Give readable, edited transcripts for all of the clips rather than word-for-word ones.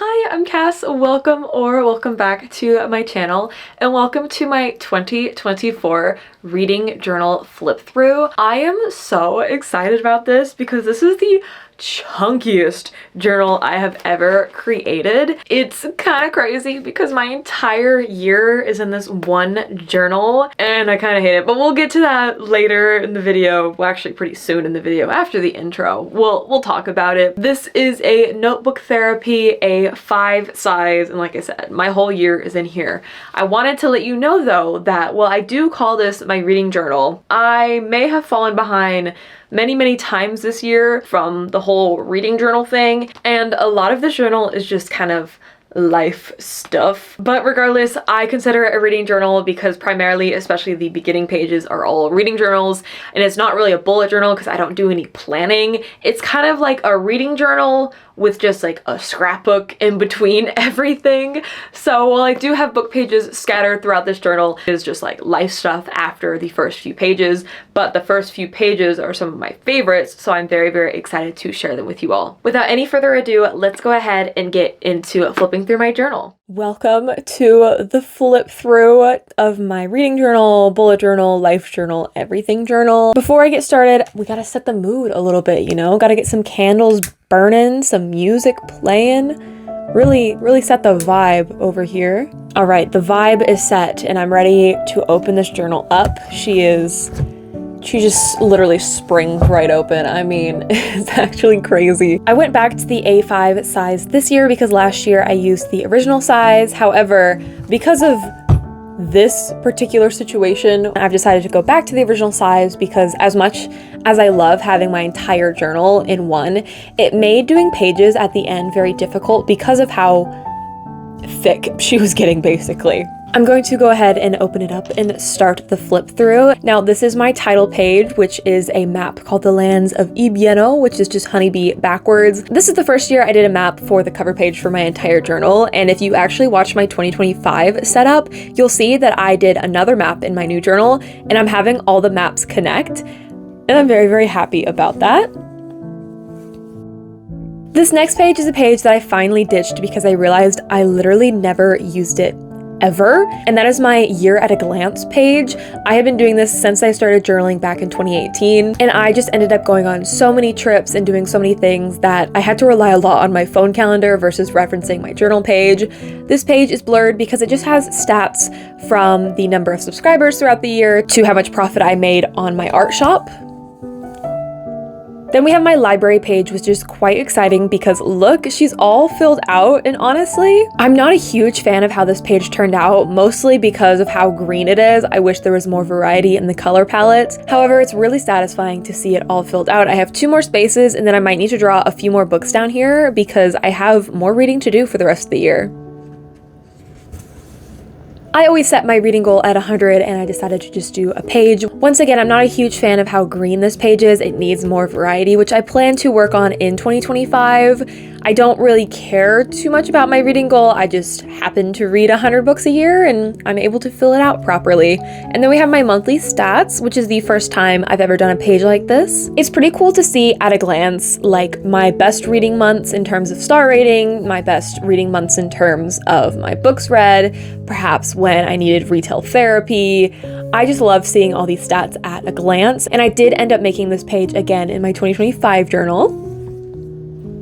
Hi, I'm Cass. Welcome back to my channel and welcome to my 2024 reading journal flip through. I am so excited about this because this is the chunkiest journal I have ever created. It's kind of crazy because my entire year is in this one journal and I kind of hate it, but we'll get to that later in the video. Well, actually pretty soon in the video after the intro. We'll talk about it. This is a notebook therapy, a 5 size, and like I said, my whole year is in here. I wanted to let you know though that while I do call this my reading journal, I may have fallen behind many times this year from the whole reading journal thing, and a lot of this journal is just kind of life stuff. But regardless, I consider it a reading journal because primarily, especially the beginning pages, are all reading journals, and it's not really a bullet journal because I don't do any planning. It's kind of like a reading journal with just like a scrapbook in between everything. So while I do have book pages scattered throughout this journal, it is just like life stuff after the first few pages, but the first few pages are some of my favorites, so I'm very excited to share them with you all. Without any further ado, let's go ahead and get into flipping through my journal. Welcome to the flip through of my reading journal, bullet journal, life journal, everything journal. Before I get started, we gotta set the mood a little bit, you know? Gotta get some candles burning, some music playing, really set the vibe over here. All right, the vibe is set and I'm ready to open this journal up. She just literally springs right open. I mean, it's actually crazy. I went back to the A5 size this year because last year I used the original size. However, because of this particular situation, I've decided to go back to the original size because as much as I love having my entire journal in one, it made doing pages at the end very difficult because of how thick she was getting, basically. I'm going to go ahead and open it up and start the flip through. Now, this is my title page, which is a map called The Lands of Ibiano, which is just honeybee backwards. This is the first year I did a map for the cover page for my entire journal, and if you actually watch my 2025 setup, you'll see that I did another map in my new journal, and I'm having all the maps connect, and I'm very happy about that. This next page is a page that I finally ditched because I realized I literally never used it ever, and that is my year at a glance page. I have been doing this since I started journaling back in 2018, and I just ended up going on so many trips and doing so many things that I had to rely a lot on my phone calendar versus referencing my journal page. This page is blurred because it just has stats from the number of subscribers throughout the year to how much profit I made on my art shop. Then we have my library page, which is quite exciting because look, she's all filled out, and honestly, I'm not a huge fan of how this page turned out, mostly because of how green it is. I wish there was more variety in the color palette. However, it's really satisfying to see it all filled out. I have 2 more spaces and then I might need to draw a few more books down here because I have more reading to do for the rest of the year. I always set my reading goal at 100 and I decided to just do a page. Once again, I'm not a huge fan of how green this page is. It needs more variety, which I plan to work on in 2025. I don't really care too much about my reading goal. I just happen to read 100 books a year and I'm able to fill it out properly. And then we have my monthly stats, which is the first time I've ever done a page like this. It's pretty cool to see at a glance, like my best reading months in terms of star rating, my best reading months in terms of my books read, perhaps when I needed retail therapy. I just love seeing all these stats at a glance, and I did end up making this page again in my 2025 journal.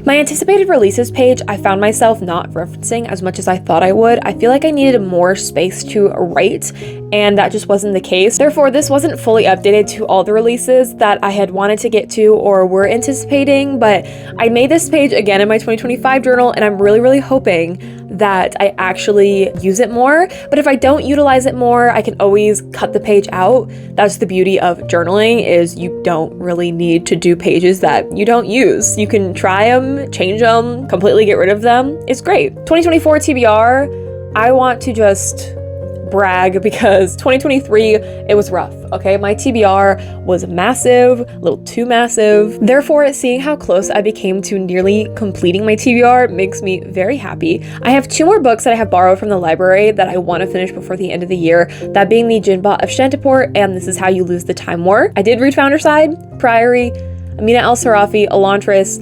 My anticipated releases page, I found myself not referencing as much as I thought I would. I feel like I needed more space to write, and that just wasn't the case. Therefore, this wasn't fully updated to all the releases that I had wanted to get to or were anticipating, but I made this page again in my 2025 journal, and I'm really hoping that I actually use it more. But if I don't utilize it more, I can always cut the page out. That's the beauty of journaling, is you don't really need to do pages that you don't use. You can try them, change them, completely get rid of them. It's great. 2024 TBR, I want to just brag because 2023, it was rough, okay? My TBR was massive, a little too massive. Therefore, seeing how close I became to nearly completing my TBR makes me very happy. I have 2 more books that I have borrowed from the library that I want to finish before the end of the year, that being the Jinbot of Shantipur and This Is How You Lose the Time War. I did read Founderside, Priory, Amina El Sarafi, Elantris,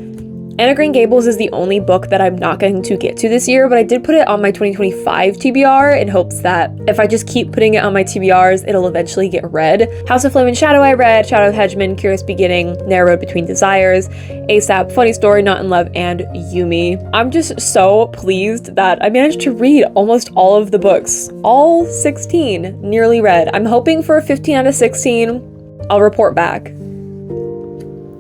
Anne of Green Gables is the only book that I'm not going to get to this year, but I did put it on my 2025 TBR in hopes that if I just keep putting it on my TBRs, it'll eventually get read. House of Flame and Shadow I read, Shadow of Hedgeman, Curious Beginning, Narrow Road Between Desires, ASAP, Funny Story, Not in Love, and Yumi. I'm just so pleased that I managed to read almost all of the books. All 16 nearly read. I'm hoping for a 15 out of 16. I'll report back.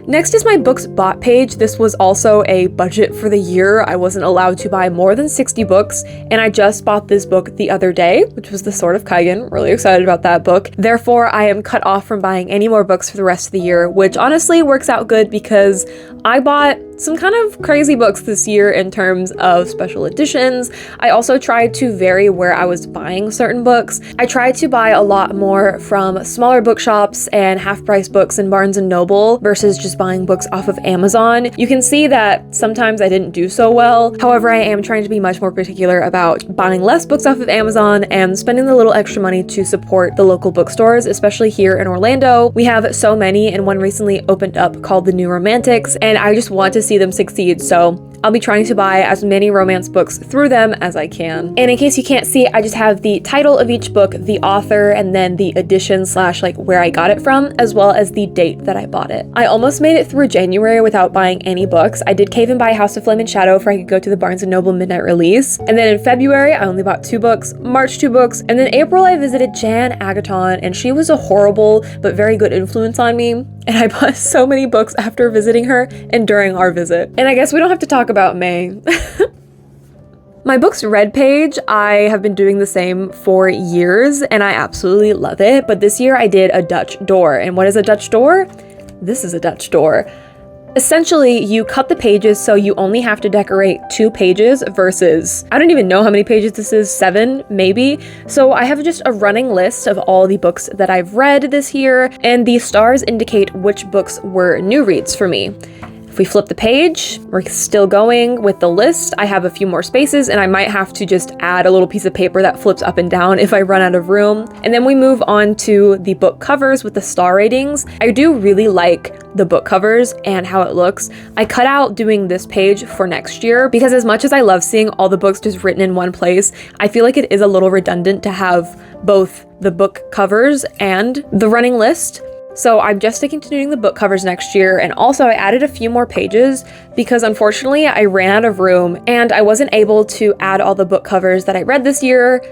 Next is my books bought page. This was also a budget for the year. I wasn't allowed to buy more than 60 books, and I just bought this book the other day, which was The Sword of Kaigen. Really excited about that book. Therefore, I am cut off from buying any more books for the rest of the year, which honestly works out good because I bought some kind of crazy books this year in terms of special editions. I also tried to vary where I was buying certain books. I tried to buy a lot more from smaller bookshops and half-price books in Barnes & Noble versus just buying books off of Amazon. You can see that sometimes I didn't do so well. However, I am trying to be much more particular about buying less books off of Amazon and spending the little extra money to support the local bookstores, especially here in Orlando. We have so many, and one recently opened up called The New Romantics, and I just want to see them succeed, so I'll be trying to buy as many romance books through them as I can. And in case you can't see, I just have the title of each book, the author, and then the edition slash like where I got it from, as well as the date that I bought it. I almost made it through January without buying any books. I did cave and buy House of Flame and Shadow for I could go to the Barnes & Noble midnight release. And then in February, I only bought 2 books, March 2 books, and then April I visited Jan Agaton, and she was a horrible but very good influence on me. And I bought so many books after visiting her and during our visit. And I guess we don't have to talk about May. My books read page, I have been doing the same for years and I absolutely love it. But this year I did a Dutch door. And what is a Dutch door? This is a Dutch door. Essentially, you cut the pages so you only have to decorate 2 pages versus, I don't even know how many pages this is, 7 maybe. So I have just a running list of all the books that I've read this year, and the stars indicate which books were new reads for me. If we flip the page, we're still going with the list. I have a few more spaces and I might have to just add a little piece of paper that flips up and down if I run out of room. And then we move on to the book covers with the star ratings. I do really like the book covers and how it looks. I cut out doing this page for next year because as much as I love seeing all the books just written in one place, I feel like it is a little redundant to have both the book covers and the running list. So I'm just sticking to doing the book covers next year, and also I added a few more pages because unfortunately I ran out of room and I wasn't able to add all the book covers that I read this year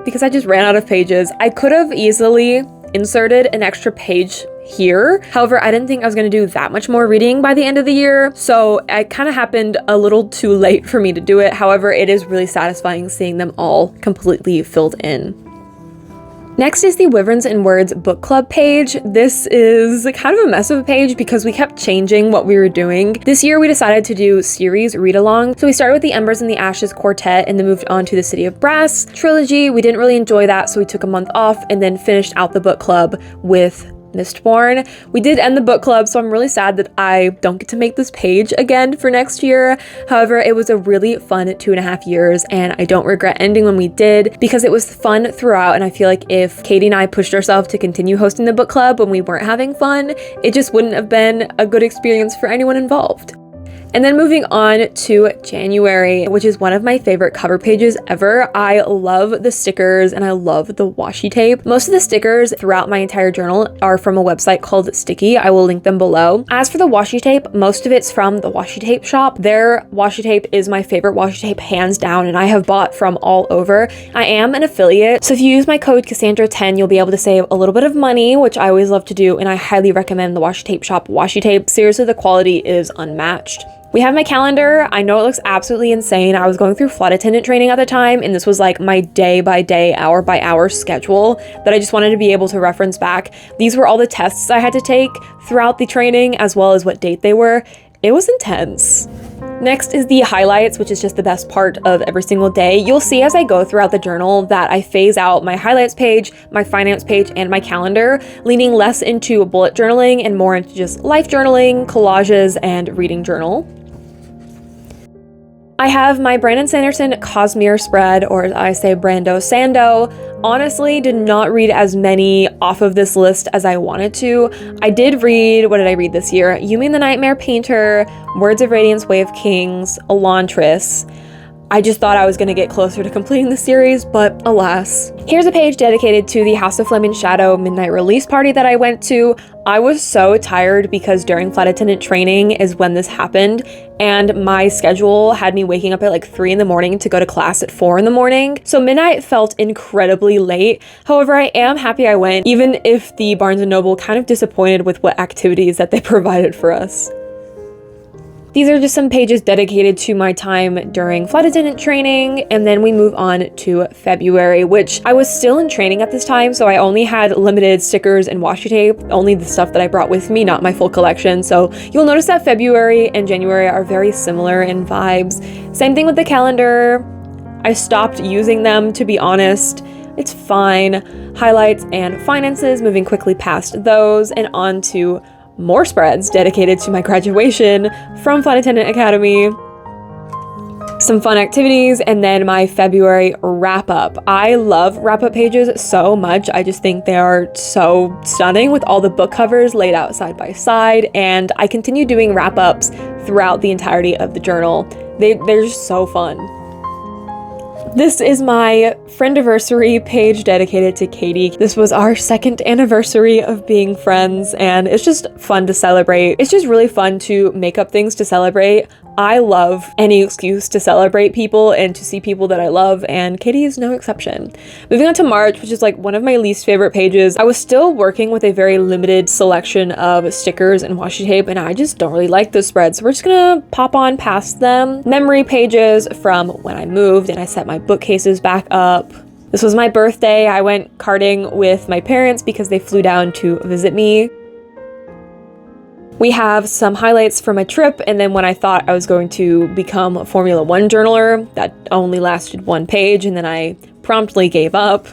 because I just ran out of pages. I could have easily inserted an extra page here. However, I didn't think I was going to do that much more reading by the end of the year, so it kind of happened a little too late for me to do it. However, it is really satisfying seeing them all completely filled in. Next is the Wyverns and Words book club page. This is kind of a mess of a page because we kept changing what we were doing. This year we decided to do series read-along. So we started with the Embers and the Ashes quartet and then moved on to the City of Brass trilogy. We didn't really enjoy that, so we took a month off and then finished out the book club with Mistborn. We did end the book club, so I'm really sad that I don't get to make this page again for next year. However, it was a really fun 2.5 years and I don't regret ending when we did because it was fun throughout, and I feel like if Katie and I pushed ourselves to continue hosting the book club when we weren't having fun, it just wouldn't have been a good experience for anyone involved. And then moving on to January, which is one of my favorite cover pages ever. I love the stickers and I love the washi tape. Most of the stickers throughout my entire journal are from a website called Sticky. I will link them below. As for the washi tape, most of it's from the washi tape shop. Their washi tape is my favorite washi tape hands down, and I have bought from all over. I am an affiliate, so if you use my code Cassandra10, you'll be able to save a little bit of money, which I always love to do, and I highly recommend the washi tape shop washi tape. Seriously, the quality is unmatched. We have my calendar. I know it looks absolutely insane. I was going through flight attendant training at the time, and this was like my day by day, hour by hour schedule that I just wanted to be able to reference back. These were all the tests I had to take throughout the training, as well as what date they were. It was intense. Next is the highlights, which is just the best part of every single day. You'll see as I go throughout the journal that I phase out my highlights page, my finance page, and my calendar, leaning less into bullet journaling and more into just life journaling, collages, and reading journal. I have my Brandon Sanderson Cosmere spread, or as I say, Brando Sando. Honestly, did not read as many off of this list as I wanted to. I did read, what did I read this year? Yumi and the Nightmare Painter, Words of Radiance, Way of Kings, Elantris. I just thought I was going to get closer to completing the series, but alas. Here's a page dedicated to the House of Flame and Shadow midnight release party that I went to. I was so tired because during flight attendant training is when this happened, and my schedule had me waking up at like 3 in the morning to go to class at 4 in the morning. So midnight felt incredibly late. However, I am happy I went, even if the Barnes & Noble kind of disappointed with what activities that they provided for us. These are just some pages dedicated to my time during flight attendant training, and then we move on to February, which I was still in training at this time, so I only had limited stickers and washi tape, only the stuff that I brought with me, not my full collection. So you'll notice that February and January are very similar in vibes. Same thing with the calendar. I stopped using them, to be honest. It's fine. Highlights and finances, moving quickly past those and on to more spreads dedicated to my graduation from Flight Attendant Academy, some fun activities, and then my February wrap-up. I love wrap-up pages so much. I just think they are so stunning with all the book covers laid out side by side, and I continue doing wrap-ups throughout the entirety of the journal. They're just so fun. This is my friendiversary page dedicated to Katie. This was our 2nd anniversary of being friends, and it's just fun to celebrate. It's just really fun to make up things to celebrate. I love any excuse to celebrate people and to see people that I love, and Katie is no exception. Moving on to March, which is like one of my least favorite pages. I was still working with a very limited selection of stickers and washi tape, and I just don't really like those spreads, so we're just gonna pop on past them. Memory pages from when I moved and I set my bookcases back up. This was my birthday. I went karting with my parents because they flew down to visit me. We have some highlights from my trip, and then when I thought I was going to become a Formula 1 journaler, that only lasted 1 page, and then I promptly gave up.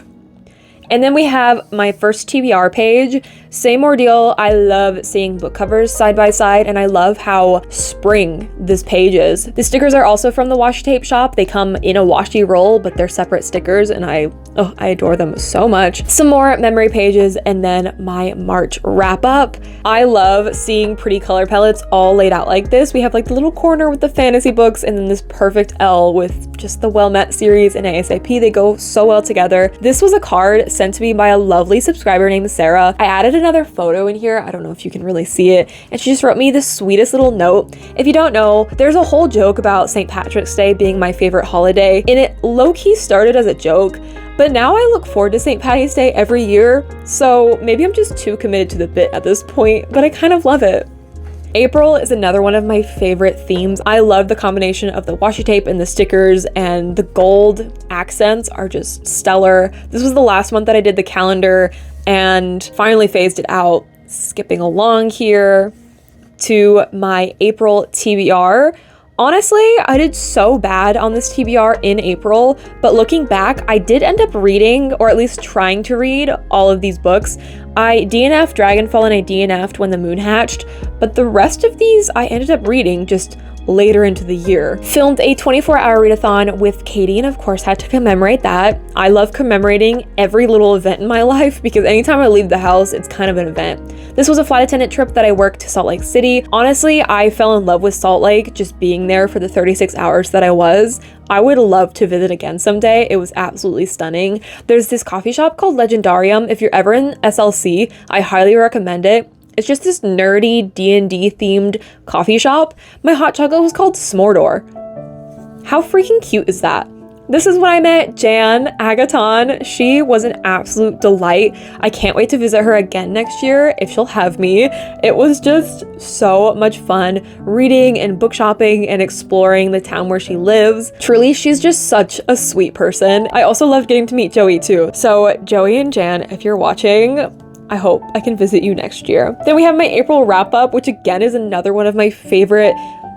And then we have my first TBR page. Same ordeal. I love seeing book covers side by side, and I love how spring this page is. The stickers are also from the washi tape shop. They come in a washi roll, but they're separate stickers, and I adore them so much. Some more memory pages, and then my March wrap up. I love seeing pretty color palettes all laid out like this. We have like the little corner with the fantasy books, and then this perfect L with just the Well Met series and ASAP. They go so well together. This was a card sent to me by a lovely subscriber named Sarah. I added another photo in here. I don't know if you can really see it. And she just wrote me the sweetest little note. If you don't know, there's a whole joke about St. Patrick's Day being my favorite holiday, and it low-key started as a joke, but now I look forward to St. Patty's Day every year, so maybe I'm just too committed to the bit at this point, but I kind of love it. April is another one of my favorite themes. I love the combination of the washi tape and the stickers, and the gold accents are just stellar. This was the last month that I did the calendar and finally phased it out. Skipping along here to my April TBR. Honestly, I did so bad on this TBR in April, but looking back, I did end up reading, or at least trying to read, all of these books. I DNF'd Dragonfall and I DNF'd When the Moon Hatched, but the rest of these I ended up reading just later into the year. Filmed a 24-hour readathon with Katie, and of course had to commemorate that. I love commemorating every little event in my life because anytime I leave the house, it's kind of an event. This was a flight attendant trip that I worked to Salt Lake City. Honestly, I fell in love with Salt Lake just being there for the 36 hours that I was. I would love to visit again someday. It was absolutely stunning. There's this coffee shop called Legendarium. If you're ever in SLC, I highly recommend it. It's just this nerdy D&D themed coffee shop. My hot chocolate was called S'mordor. How freaking cute is that? This is when I met Jan Agaton. She was an absolute delight. I can't wait to visit her again next year if she'll have me. It was just so much fun reading and book shopping and exploring the town where she lives. Truly, she's just such a sweet person. I also loved getting to meet Joey too. So Joey and Jan, if you're watching, I hope I can visit you next year. Then we have my April wrap up, which again is another one of my favorite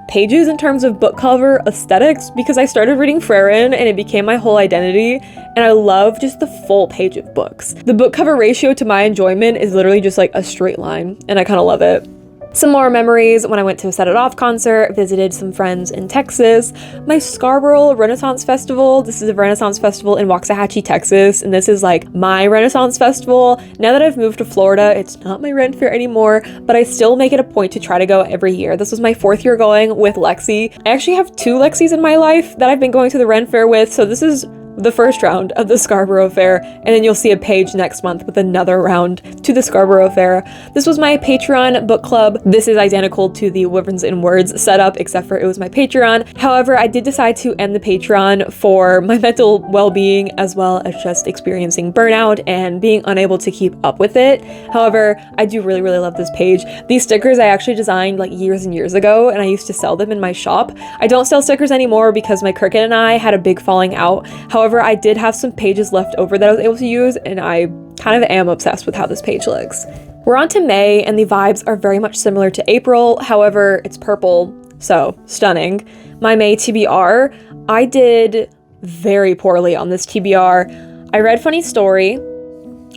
pages in terms of book cover aesthetics because I started reading Frerin and it became my whole identity, and I love just the full page of books. The book cover ratio to my enjoyment is literally just like a straight line, and I kind of love it. Some more memories when I went to a Set It Off concert, visited some friends in Texas, my Scarborough Renaissance Festival. This is a Renaissance festival in Waxahachie, Texas, and this is like my Renaissance festival. Now that I've moved to Florida, it's not my Ren Fair anymore, but I still make it a point to try to go every year. This was my 4th year going with Lexi. I actually have 2 Lexis in my life that I've been going to the Ren Fair with, so this is the first round of the Scarborough Fair, and then you'll see a page next month with another round to the Scarborough Fair. This was my Patreon book club. This is identical to the Wyverns and Words setup, except for it was my Patreon. However, I did decide to end the Patreon for my mental well-being, as well as just experiencing burnout and being unable to keep up with it. However, I do really love this page. These stickers I actually designed like years and years ago, and I used to sell them in my shop. I don't sell stickers anymore because my Cricket and I had a big falling out. However, I did have some pages left over that I was able to use, and I kind of am obsessed with how this page looks. We're on to May, and the vibes are very much similar to April. However, it's purple, so stunning. My May TBR, I did very poorly on this TBR. I read Funny Story.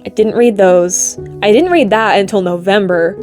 I didn't read those. I didn't read that until November.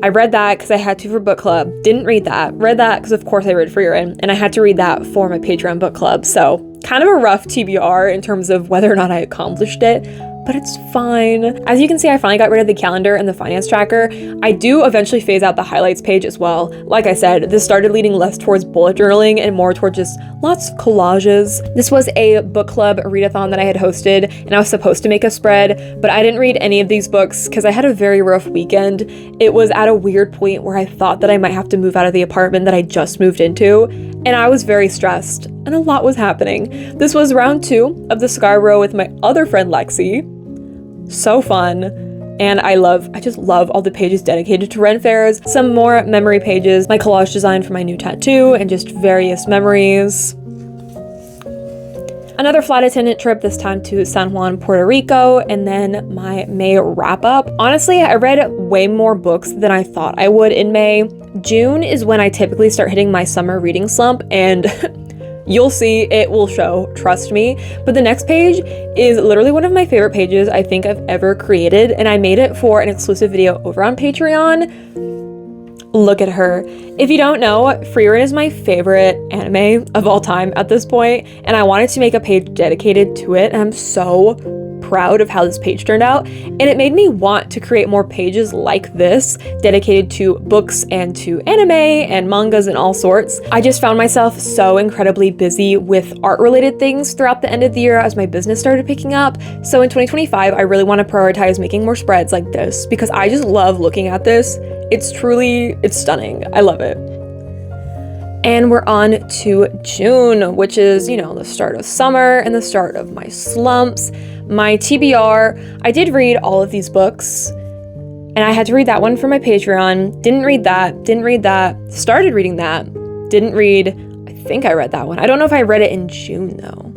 I read that because I had to for book club. Didn't read that. Read that because of course I read For Your In, and I had to read that for my Patreon book club. So kind of a rough TBR in terms of whether or not I accomplished it, but it's fine. As you can see, I finally got rid of the calendar and the finance tracker. I do eventually phase out the highlights page as well. Like I said, this started leading less towards bullet journaling and more towards just lots of collages. This was a book club readathon that I had hosted, and I was supposed to make a spread, but I didn't read any of these books because I had a very rough weekend. It was at a weird point where I thought that I might have to move out of the apartment that I just moved into, and I was very stressed, and a lot was happening. This was round 2 of the Scarborough with my other friend Lexi. So fun. And I just love all the pages dedicated to Ren Fairs. Some more memory pages, my collage design for my new tattoo, and just various memories. Another flight attendant trip, this time to San Juan, Puerto Rico, and then my May wrap up. Honestly, I read way more books than I thought I would in May. June is when I typically start hitting my summer reading slump, and you'll see, it will show, trust me. But the next page is literally one of my favorite pages I think I've ever created, and I made it for an exclusive video over on Patreon. Look at her. If you don't know, For Your In is my favorite anime of all time at this point, and I wanted to make a page dedicated to it, and I'm so proud of how this page turned out, and it made me want to create more pages like this dedicated to books and to anime and mangas and all sorts. I just found myself so incredibly busy with art related things throughout the end of the year as my business started picking up. So in 2025, I really want to prioritize making more spreads like this because I just love looking at this. It's stunning. I love it. And we're on to June, which is, you know, the start of summer and the start of my slumps. My TBR, I did read all of these books, and I had to read that one for my Patreon. Didn't read that, started reading that, didn't read, I think I read that one. I don't know if I read it in June though.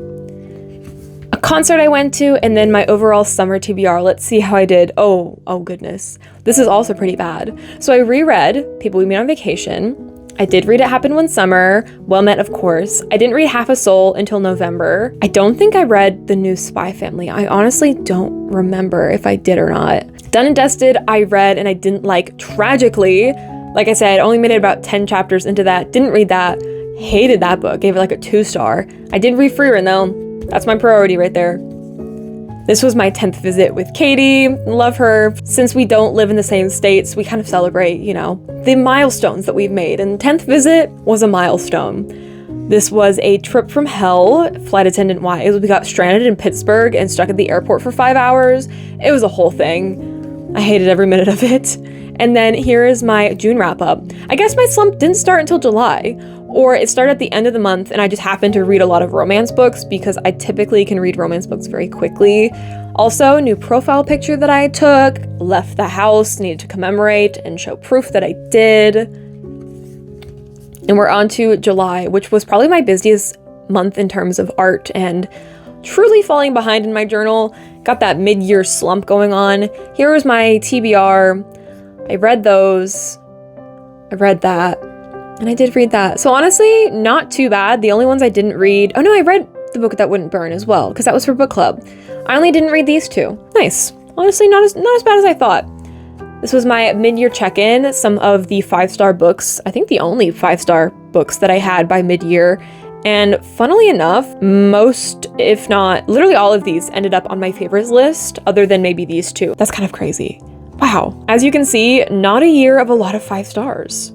A concert I went to, and then my overall summer TBR. Let's see how I did. Oh goodness. This is also pretty bad. So I reread People We Meet on Vacation. I did read It Happened One Summer, Well Met, of course. I didn't read Half a Soul until November. I don't think I read The New Spy Family. I honestly don't remember if I did or not. Done and Dusted, I read and I didn't like tragically. Like I said, only made it about 10 chapters into that. Didn't read that. Hated that book. Gave it like a 2-star. I did read For Your In though. That's my priority right there. This was my 10th visit with Katie. Love her. Since we don't live in the same states, we kind of celebrate, you know, the milestones that we've made. And 10th visit was a milestone. This was a trip from hell, flight attendant wise. We got stranded in Pittsburgh and stuck at the airport for 5 hours. It was a whole thing. I hated every minute of it. And then here is my June wrap up. I guess my slump didn't start until July, or it started at the end of the month, and I just happened to read a lot of romance books because I typically can read romance books very quickly. Also, new profile picture that I took, left the house, needed to commemorate and show proof that I did. And we're on to July, which was probably my busiest month in terms of art and truly falling behind in my journal. Got that mid-year slump going on. Here was my TBR. I read those. I read that. And I did read that. So honestly, not too bad. The only ones I didn't read... Oh no, I read The Book That Wouldn't Burn as well, because that was for book club. I only didn't read these two. Nice. Honestly, not as bad as I thought. This was my mid-year check-in, some of the 5-star books, I think the only 5-star books that I had by mid-year. And funnily enough, most, if not literally all of these ended up on my favorites list, other than maybe these two. That's kind of crazy. Wow. As you can see, not a year of a lot of 5 stars.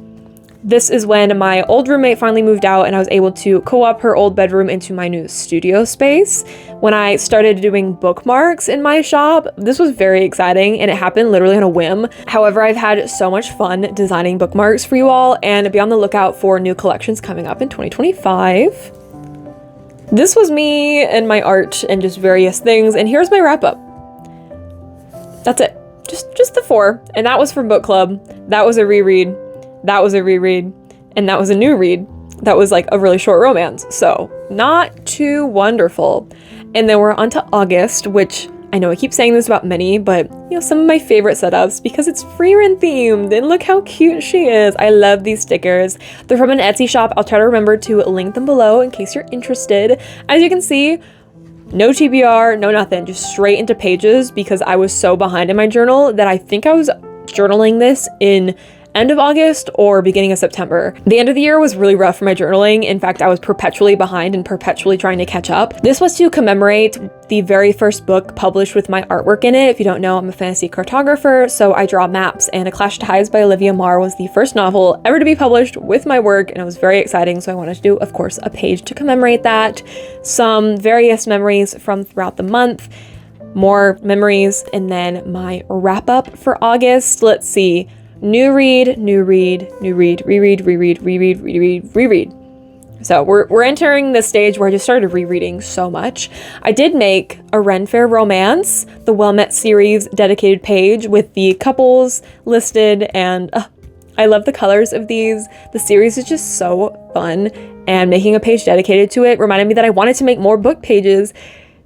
This is when my old roommate finally moved out and I was able to co-op her old bedroom into my new studio space. When I started doing bookmarks in my shop, this was very exciting and it happened literally on a whim. However, I've had so much fun designing bookmarks for you all, and be on the lookout for new collections coming up in 2025. This was me and my art and just various things, and here's my wrap up. That's it. Just the 4, and that was for book club. That was a reread. That was a reread, and that was a new read. That was like a really short romance, so not too wonderful. And then we're on to August, which I know I keep saying this about many, but you know, some of my favorite setups because it's Frieren themed, and look how cute she is. I love these stickers. They're from an Etsy shop. I'll try to remember to link them below in case you're interested. As you can see, no TBR, no nothing, just straight into pages because I was so behind in my journal that I think I was journaling this in end of August or beginning of September. The end of the year was really rough for my journaling. In fact, I was perpetually behind and perpetually trying to catch up. This was to commemorate the very first book published with my artwork in it. If you don't know, I'm a fantasy cartographer, so I draw maps, and A Clash of Tides by Olivia Marr was the first novel ever to be published with my work, and it was very exciting, so I wanted to do, of course, a page to commemorate that. Some various memories from throughout the month, more memories, and then my wrap up for August. Let's see. New read, new read, new read, reread, reread, reread, reread, reread. So we're entering the stage where I just started rereading so much. I did make a Ren Fair romance, the Well Met series dedicated page with the couples listed, and I love the colors of these. The series is just so fun, and making a page dedicated to it reminded me that I wanted to make more book pages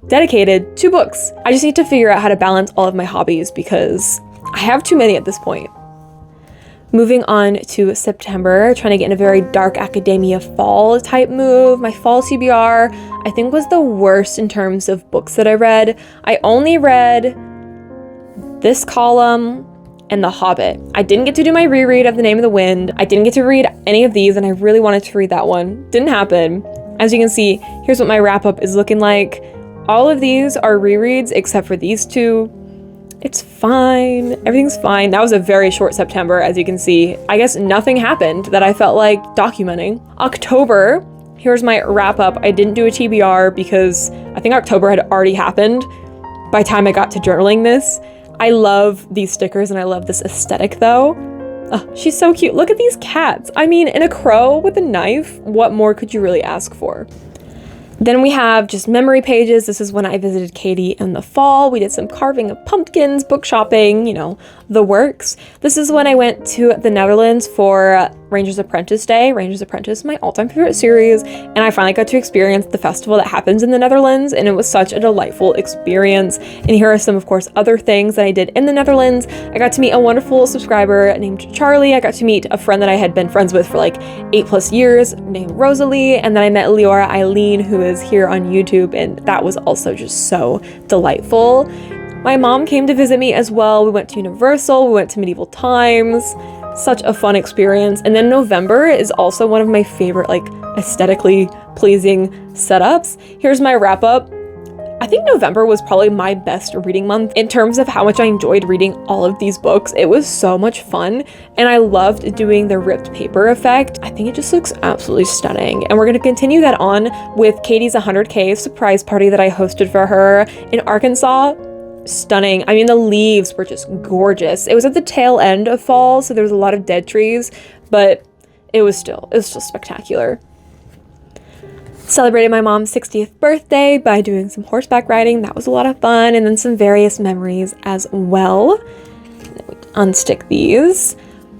dedicated to books. I just need to figure out how to balance all of my hobbies because I have too many at this point. Moving on to September, trying to get in a very dark academia fall type move. My fall TBR, I think, was the worst in terms of books that I read. I only read this column and The Hobbit. I didn't get to do my reread of The Name of the Wind. I didn't get to read any of these, and I really wanted to read that one. Didn't happen. As you can see, here's what my wrap up is looking like. All of these are rereads except for these two. It's fine. Everything's fine. That was a very short September, as you can see. I guess nothing happened that I felt like documenting. October, here's my wrap up. I didn't do a TBR because I think October had already happened by the time I got to journaling this. I love these stickers and I love this aesthetic though. Oh, she's so cute. Look at these cats. I mean, and a crow with a knife. What more could you really ask for? Then we have just memory pages. This is when I visited Katie in the fall. We did some carving of pumpkins, book shopping, you know, the works. This is when I went to the Netherlands for Ranger's Apprentice Day. Ranger's Apprentice, my all-time favorite series, and I finally got to experience the festival that happens in the Netherlands, and it was such a delightful experience. And here are some, of course, other things that I did in the Netherlands. I got to meet a wonderful subscriber named Charlie. I got to meet a friend that I had been friends with for like 8+ years named Rosalie, and then I met Leora Eileen, who is here on YouTube, and that was also just so delightful. My mom came to visit me as well. We went to Universal, we went to Medieval Times. Such a fun experience. And then November is also one of my favorite, like, aesthetically pleasing setups. Here's my wrap up. I think November was probably my best reading month in terms of how much I enjoyed reading all of these books. It was so much fun, and I loved doing the ripped paper effect. I think it just looks absolutely stunning. And we're going to continue that on with Katie's 100K surprise party that I hosted for her in Arkansas. Stunning. I mean, the leaves were just gorgeous. It was at the tail end of fall, so there was a lot of dead trees, but it was still spectacular. Celebrated my mom's 60th birthday by doing some horseback riding. That was a lot of fun, and then some various memories as well. Unstick these.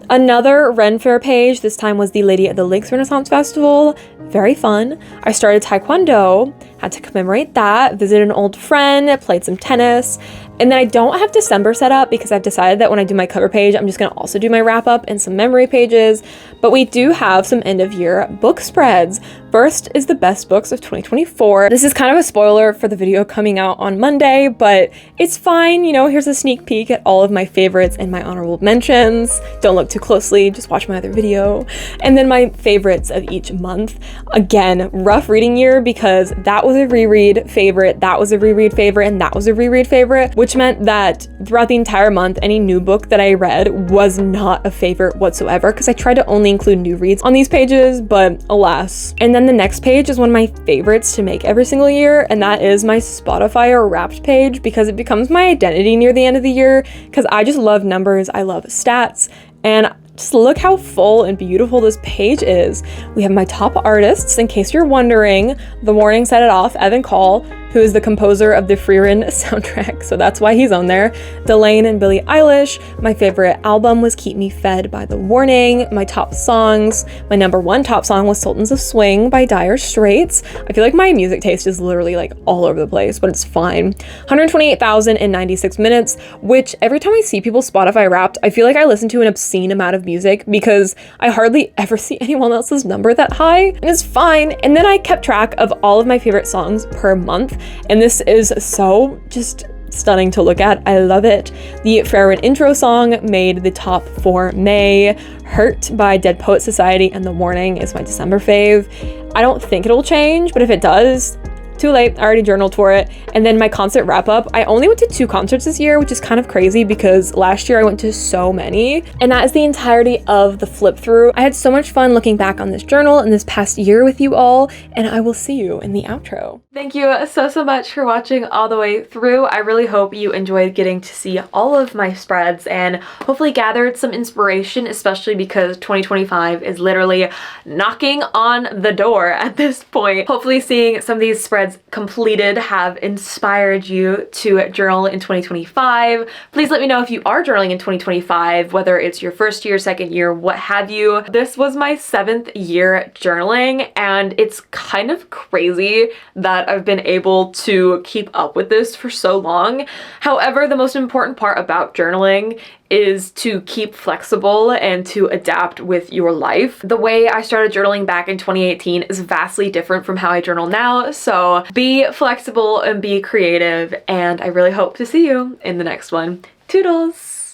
Another Ren Fair page, this time was the Lady of the Lakes Renaissance Festival. Very fun. I started Taekwondo. had to commemorate that, visited an old friend, played some tennis. And then I don't have December set up because I've decided that when I do my cover page, I'm just gonna also do my wrap up and some memory pages. But we do have some end of year book spreads. First is the best books of 2024. This is kind of a spoiler for the video coming out on Monday, but it's fine. You know, here's a sneak peek at all of my favorites and my honorable mentions. Don't look too closely, just watch my other video. And then my favorites of each month. Again, rough reading year because that was a reread favorite, that was a reread favorite, and that was a reread favorite, which meant that throughout the entire month, any new book that I read was not a favorite whatsoever because I tried to only include new reads on these pages, but alas. And then the next page is one of my favorites to make every single year, and that is my Spotify or Wrapped page because it becomes my identity near the end of the year because I just love numbers, I love stats, and just look how full and beautiful this page is. We have my top artists, in case you're wondering. The Morning set it off, Evan Call, who is the composer of the Freerun soundtrack, so that's why he's on there. Delane and Billie Eilish. My favorite album was Keep Me Fed by The Warning. My top songs, my number one top song was Sultans of Swing by Dire Straits. I feel like my music taste is literally like all over the place, but it's fine. 128,096 minutes, which every time I see people Spotify Wrapped, I feel like I listen to an obscene amount of music because I hardly ever see anyone else's number that high, and it's fine. And then I kept track of all of my favorite songs per month, and this is so just stunning to look at. I love it. The Freerun intro song made the top for May. Hurt by Dead Poet Society and The Warning is my December fave. I don't think it'll change, but if it does, too late, I already journaled for it. And then my concert wrap up, I only went to 2 concerts this year, which is kind of crazy because last year I went to so many. And that is the entirety of the flip through. I had so much fun looking back on this journal and this past year with you all, and I will see you in the outro. Thank you so much for watching all the way through. I really hope you enjoyed getting to see all of my spreads and hopefully gathered some inspiration, especially because 2025 is literally knocking on the door at this point. Hopefully seeing some of these spreads completed have inspired you to journal in 2025. Please let me know if you are journaling in 2025, whether it's your first year, second year, what have you. This was my 7th year journaling, and it's kind of crazy that I've been able to keep up with this for so long. However, the most important part about journaling is to keep flexible and to adapt with your life. The way I started journaling back in 2018 is vastly different from how I journal now, so be flexible and be creative, and I really hope to see you in the next one. Toodles!